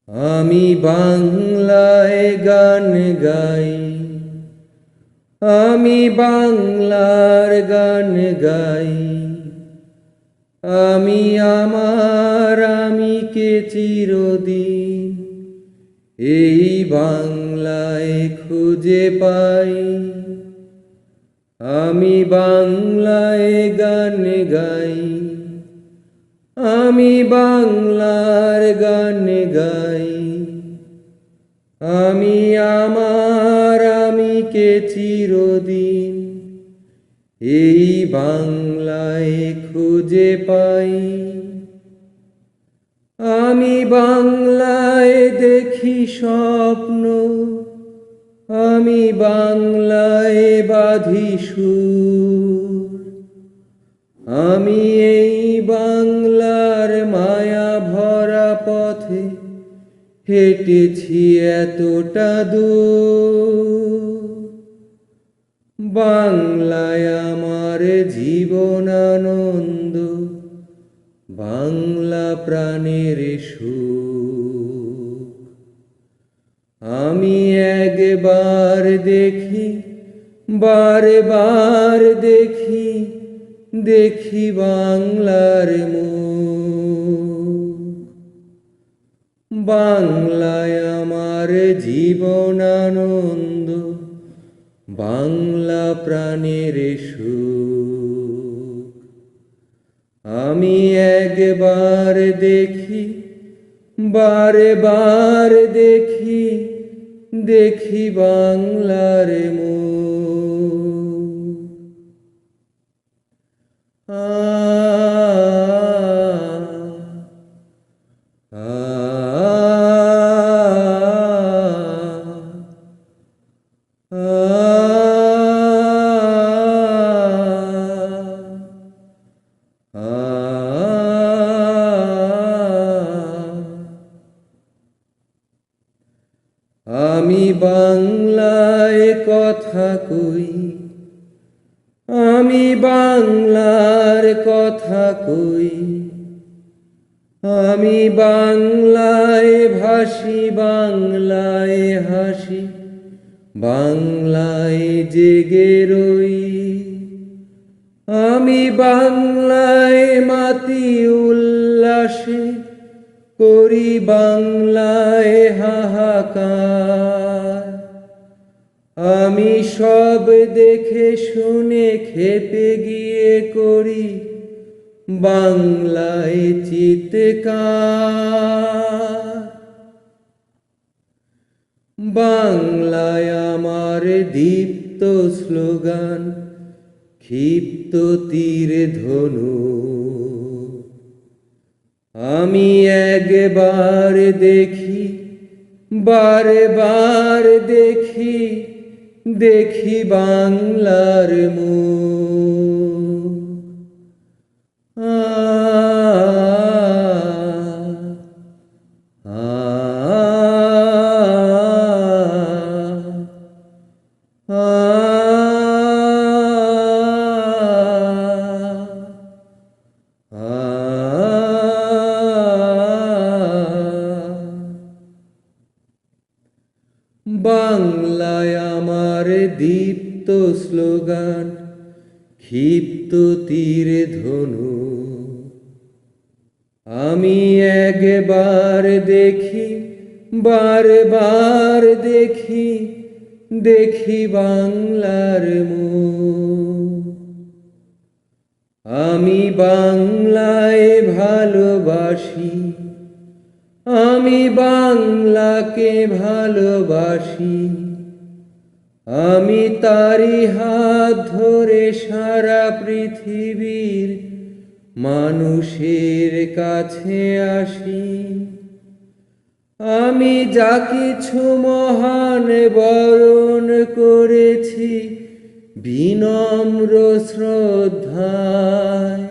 আমি বাংলায় গান গাই, আমি বাংলার গান গাই। আমি আমার আমিকে চিরদিন এই বাংলায় খুঁজে পাই। আমি বাংলায় গান গাই, আমি বাংলার গান গাই। আমি আমার আমিকে চিরদিন এই বাংলায় খুঁজে পাই। আমি বাংলায় দেখি স্বপ্ন, আমি বাংলায় বাঁধি সুর। আমি এই বাংলার মায়া ভরা পথে হেঁটেছি এতটা দূর। বাংলায় আমার জীবন আনন্দ, বাংলা প্রাণের সুখ। আমি একবার দেখি, বারে বার দেখি, দেখি বাংলার মুখ। বাংলায় আমার জীবন আনন্দ, বাংলা প্রাণের সুখ। আমি একবার দেখি, বারে বার দেখি, দেখি বাংলার মুখ। আমি বাংলায় কথা কই, আমি বাংলার কথা কই। আমি বাংলায় ভাসি, বাংলায় হাসি, বাংলায় জেগে রই। আমি বাংলায় মাতি উল্লাসে, করি বাংলায় হাহাকার। আমি সব দেখে শুনে খেপে গিয়ে করি বাংলায় চিৎকার। বাংলায় আমার দীপ্ত স্লোগান, ক্ষিপ্ত তীর ধনু। আমি একবার দেখি, বারে বার দেখি, দেখি বাংলার মুখ। বাংলায় আমার দীপ্ত স্লোগান, ক্ষিপ্ত তীর ধনু। আমি একবার দেখি, বারে বার দেখি, দেখি বাংলার মুখ। আমি বাংলায় ভালোবাসি, আমি বাংলাকে ভালোবাসি। আমি তারি হাত ধরে সারা পৃথিবীর মানুষের কাছে আসি। আমি যা কিছু মহান বরণ করেছি বিনম্র শ্রদ্ধায়।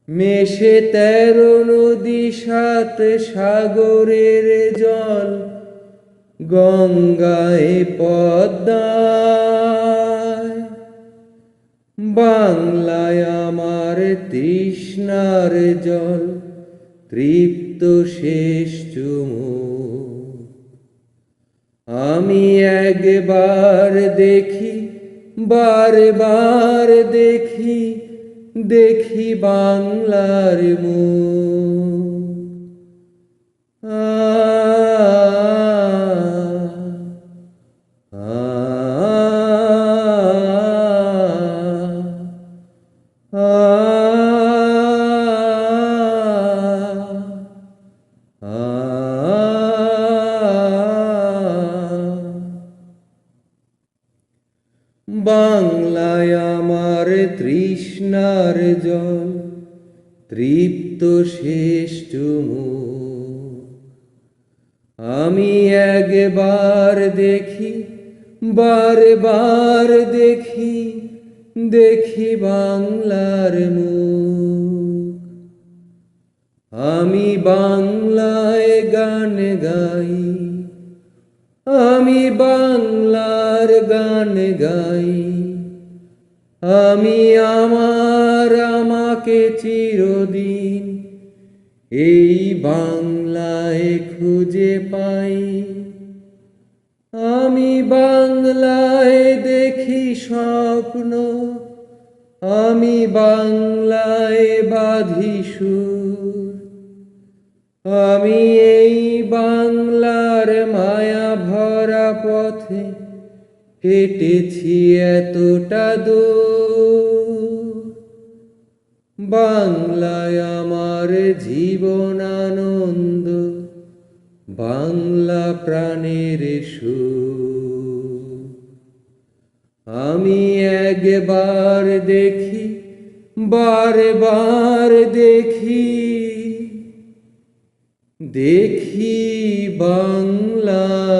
মেশে 13 নদী 7 সাগরের জল, গঙ্গায় পদ্মায়। বাংলায় আমার তৃষ্ণার জল তৃপ্ত শেষ চুমুক। আমি একবার দেখি, বারবার দেখি, দেখি বাংলার মুখ। বাংলায় আমার তৃষ্ণার জল, তৃপ্ত শেষ চুমুক। আমি একবার দেখি, বারবার দেখি, দেখি বাংলার মুখ। আমি বাংলায় গান গাই, আমি বাংলার গান গাই। আমি আমাকে চিরদিন এই বাংলায় খুঁজে পাই। আমি বাংলায় দেখি স্বপ্ন, আমি বাংলায় বাঁধি সুর। আমি এই বাংলার মায়া ভরা পথে হেঁটেছি এতটা দূর। বাংলায় আমার জীবন আনন্দ, বাংলা প্রাণের সুর। আমি একবার দেখি, বারবার দেখি, দেখি বাংলার